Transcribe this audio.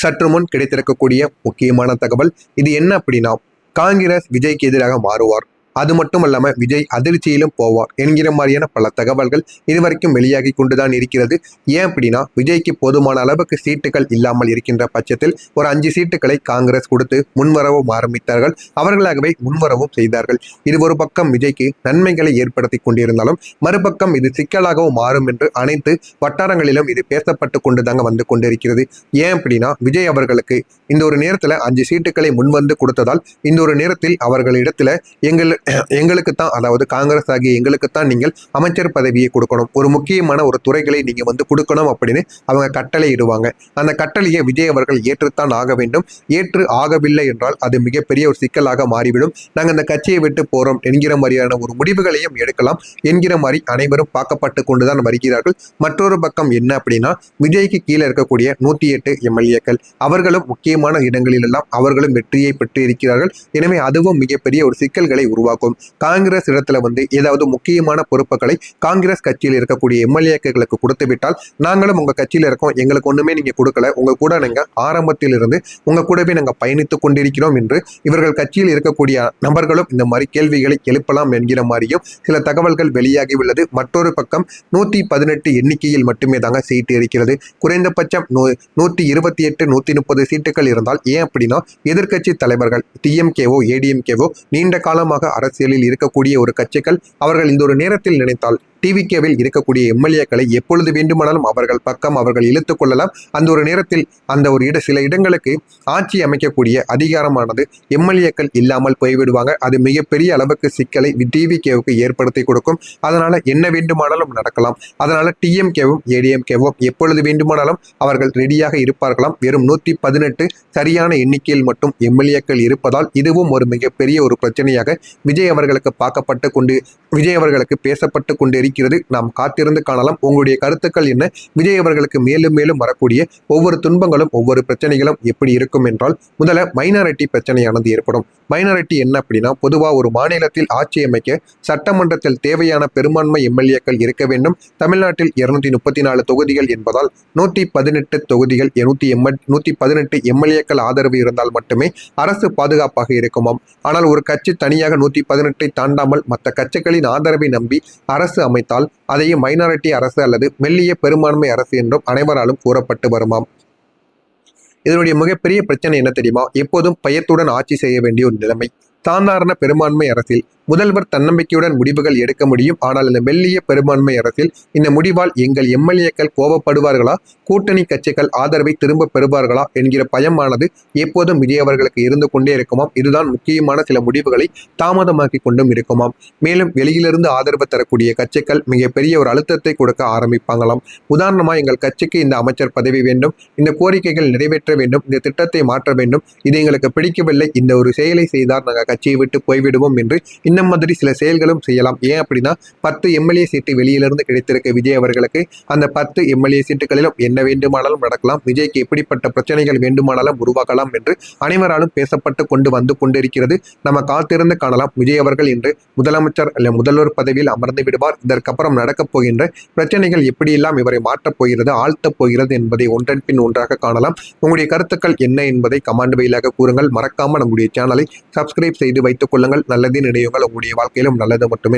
சற்று முன் கிடைத்திருக்கக்கூடிய முக்கியமான தகவல் இது என்ன அப்படின்னா, காங்கிரஸ் விஜய்க்கு எதிராக மாறுவார், அது மட்டும் இல்லாம விஜய் அதிர்ச்சியிலும் போவார் என்கிற மாதிரியான பல தகவல்கள் இதுவரைக்கும் வெளியாகி கொண்டுதான் இருக்கிறது. ஏன் அப்படின்னா, விஜய்க்கு போதுமான அளவுக்கு சீட்டுகள் இல்லாமல் இருக்கின்ற பட்சத்தில் ஒரு 5 சீட்டுகளை காங்கிரஸ் கொடுத்து முன்வரவும் ஆரம்பித்தார்கள். அவர்களாகவே முன்வரவும் செய்தார்கள். இது ஒரு பக்கம் விஜய்க்கு நன்மைகளை ஏற்படுத்தி கொண்டிருந்தாலும், மறுபக்கம் இது சிக்கலாகவும் மாறும் என்று அனைத்து வட்டாரங்களிலும் இது பேசப்பட்டு கொண்டுதாங்க வந்து கொண்டிருக்கிறது. ஏன் அப்படின்னா, விஜய் அவர்களுக்கு இந்த ஒரு நேரத்துல 5 சீட்டுகளை முன்வந்து கொடுத்ததால் இந்த ஒரு நேரத்தில் அவர்களிடத்துல எங்களுக்கு தான், அதாவது காங்கிரஸ் ஆகிய எங்களுக்கு தான் நீங்கள் அமைச்சர் பதவியை கொடுக்கணும், ஒரு முக்கியமான ஒரு துறைகளை நீங்க வந்து கொடுக்கணும் அப்படின்னு அவங்க கட்டளை இடுவாங்க. அந்த கட்டளையை விஜய் அவர்கள் ஏற்றுத்தான் ஆக வேண்டும். ஏற்று ஆகவில்லை என்றால் அது மிகப்பெரிய ஒரு சிக்கலாக மாறிவிடும். நாங்கள் அந்த கட்சியை விட்டு போறோம் என்கிற மாதிரியான ஒரு முடிவுகளையும் எடுக்கலாம் என்கிற மாதிரி அனைவரும் பார்க்கப்பட்டு கொண்டுதான் வருகிறார்கள். மற்றொரு பக்கம் என்ன அப்படின்னா, விஜய்க்கு கீழே இருக்கக்கூடிய 108 எம்எல்ஏக்கள் அவர்களும் முக்கியமான இடங்களிலெல்லாம் அவர்களும் வெற்றியை பெற்று இருக்கிறார்கள். எனவே அதுவும் மிகப்பெரிய ஒரு சிக்கல்களை உருவாக்கும். காங்கிரஸ் இடத்துல வந்து ஏதாவது முக்கியமான பொறுப்புகளை காங்கிரஸ் கட்சியில் இருக்கக்கூடிய எம்எல்ஏக்களுக்கு கொடுத்து விட்டால், நாங்களும் உங்க கட்சியில இருக்கோம், எங்களுக்கு ஒண்ணுமே நீங்க கொடுக்கல, உங்க கூட நாங்க ஆரம்பத்தில் இருந்து உங்க கூடவே நாங்க பயணித்துக் கொண்டிருக்கிறோம் என்று இவர்கள் கட்சியில் இருக்கக்கூடிய நபர்களும் இந்த மாதிரி கேள்விகளை எழுப்பலாம் என்கிற மாதிரியும் சில தகவல்கள் வெளியாகி உள்ளது. மற்றொரு பக்கம் 118 எண்ணிக்கையில் மட்டுமே தாங்க சீட்டு இருக்கிறது. குறைந்தபட்சம் 128 130 சீட்டுகள் இருந்தால், ஏன் அப்படின்னா எதிர்கட்சி தலைவர்கள் டிஎம்கேவோ ஏடிஎம்கேவோ நீண்ட காலமாக அரசியலில் இருக்கக்கூடிய ஒரு கட்சிகள் அவர்கள் இந்த ஒரு நேரத்தில் நினைத்தால் டிவிகேவில் இருக்கக்கூடிய எம்எல்ஏக்களை எப்பொழுது வேண்டுமானாலும் அவர்கள் பக்கம் அவர்கள் இழுத்துக் கொள்ளலாம். அந்த ஒரு நேரத்தில் அந்த ஒரு சில இடங்களுக்கு ஆட்சி அமைக்கக்கூடிய அதிகாரமானது எம்எல்ஏக்கள் இல்லாமல் போய்விடுவாங்க. அது மிகப்பெரிய அளவுக்கு சிக்கலை டிவிகேவுக்கு ஏற்படுத்தி கொடுக்கும். அதனால என்ன வேண்டுமானாலும் நடக்கலாம். அதனால டிஎம்கேவும் ஏடிஎம்கேவும் எப்பொழுது வேண்டுமானாலும் அவர்கள் ரெடியாக இருப்பார்களாம். வெறும் 118 சரியான எண்ணிக்கையில் மட்டும் எம்எல்ஏக்கள் இருப்பதால் இதுவும் ஒரு மிகப்பெரிய ஒரு பிரச்சனையாக விஜய் அவர்களுக்கு பார்க்கப்பட்டு கொண்டு விஜய் அவர்களுக்கு பேசப்பட்டு கொண்டு இருக்கிறது. நாம் காத்திருந்து காணலாம். உங்களுடைய கருத்துக்கள் என்ன? விஜய் அவர்களுக்கு மேலும் மேலும் வரக்கூடிய ஒவ்வொரு துன்பங்களும் ஒவ்வொரு பிரச்சனைகளும் எப்படி இருக்கும் என்றால், முதல்ல மைனாரிட்டி பிரச்சனையானது ஏற்படும். மைனாரிட்டி என்ன அப்படின்னா, பொதுவாக ஒரு மாநிலத்தில் ஆட்சி அமைக்க சட்டமன்றத்தில் தேவையான பெரும்பான்மை எம்எல்ஏக்கள் இருக்க வேண்டும். தமிழ்நாட்டில் 234 தொகுதிகள் என்பதால் 118 தொகுதிகள் 118 எம்எல்ஏக்கள் ஆதரவு இருந்தால் மட்டுமே அரசு பாதுகாப்பாக இருக்குமாம். ஆனால் ஒரு கட்சி தனியாக 118 தாண்டாமல் மற்ற கட்சிகளின் ஆதரவை நம்பி அரசு அமைத்தால் அதையே மைனாரிட்டி அரசு அல்லது மெல்லிய பெரும்பான்மை அரசு என்றும் அனைவராலும் கூறப்பட்டு வருமாம். இதனுடைய மிகப்பெரிய பிரச்சனை என்ன தெரியுமா? எப்போதும் பயத்துடன் ஆட்சி செய்ய வேண்டிய ஒரு நிலைமை. சாதாரண பெரும்பான்மை அரசில் முதல்வர் தன்னம்பிக்கையுடன் முடிவுகள் எடுக்க முடியும். ஆனால் இந்த மெல்லிய பெரும்பான்மை அரசில் இந்த முடிவால் எங்கள் எம்எல்ஏக்கள் கோபப்படுவார்களா, கூட்டணி கட்சிகள் ஆதரவை திரும்ப பெறுவார்களா என்கிற பயமானது எப்போதும் விஜய் அவர்களுக்கு இருந்து கொண்டே இருக்குமாம். இதுதான் முக்கியமான சில முடிவுகளை தாமதமாக்கி கொண்டும் இருக்குமாம். மேலும் வெளியிலிருந்து ஆதரவு தரக்கூடிய கட்சிகள் மிகப்பெரிய ஒரு அழுத்தத்தை கொடுக்க ஆரம்பிப்பாங்களாம். உதாரணமா, எங்கள் கட்சிக்கு இந்த அமைச்சர் பதவி வேண்டும், இந்த கோரிக்கைகள் நிறைவேற்ற வேண்டும், இந்த திட்டத்தை மாற்ற வேண்டும், இது எங்களுக்கு பிடிக்கவில்லை, இந்த ஒரு செயலை செய்தால் நாங்கள் கட்சியை விட்டு போய்விடுவோம் என்று இந்த மாதிரி சில செயல்களும் செய்யலாம். ஏன் அப்படின்னா, 10 எம்எல்ஏ சீட்டு வெளியிலிருந்து கிடைத்திருக்க விஜய் அவர்களுக்கு அந்த 10 எம்எல்ஏ சீட்டுகளிலும் என்ன வேண்டுமானாலும் நடக்கலாம். விஜய்க்கு எப்படிப்பட்ட பிரச்சனைகள் வேண்டுமானாலும் உருவாக்கலாம் என்று அனைவராலும் பேசப்பட்டு கொண்டு வந்து கொண்டிருக்கிறது. நம்ம காத்திருந்து காணலாம். விஜய் அவர்கள் இன்று முதலமைச்சர் அல்ல முதல்வர் பதவியில் அமர்ந்து விடுவார். இதற்கப்புறம் நடக்கப் போகின்ற பிரச்சனைகள் எப்படியெல்லாம் இவரை மாற்றப் போகிறது, ஆழ்த்தப் போகிறது என்பதை ஒன்றன் பின் ஒன்றாக காணலாம். உங்களுடைய கருத்துக்கள் என்ன என்பதை கமெண்ட் வழியாக கூறுங்கள். மறக்காம நம்முடைய சேனலை சப்ஸ்கிரைப் செய்து வைத்துக் கொள்ளுங்கள். நல்லது நினைவுகள். உங்களுடைய வாழ்க்கையிலும் நல்லது மட்டுமே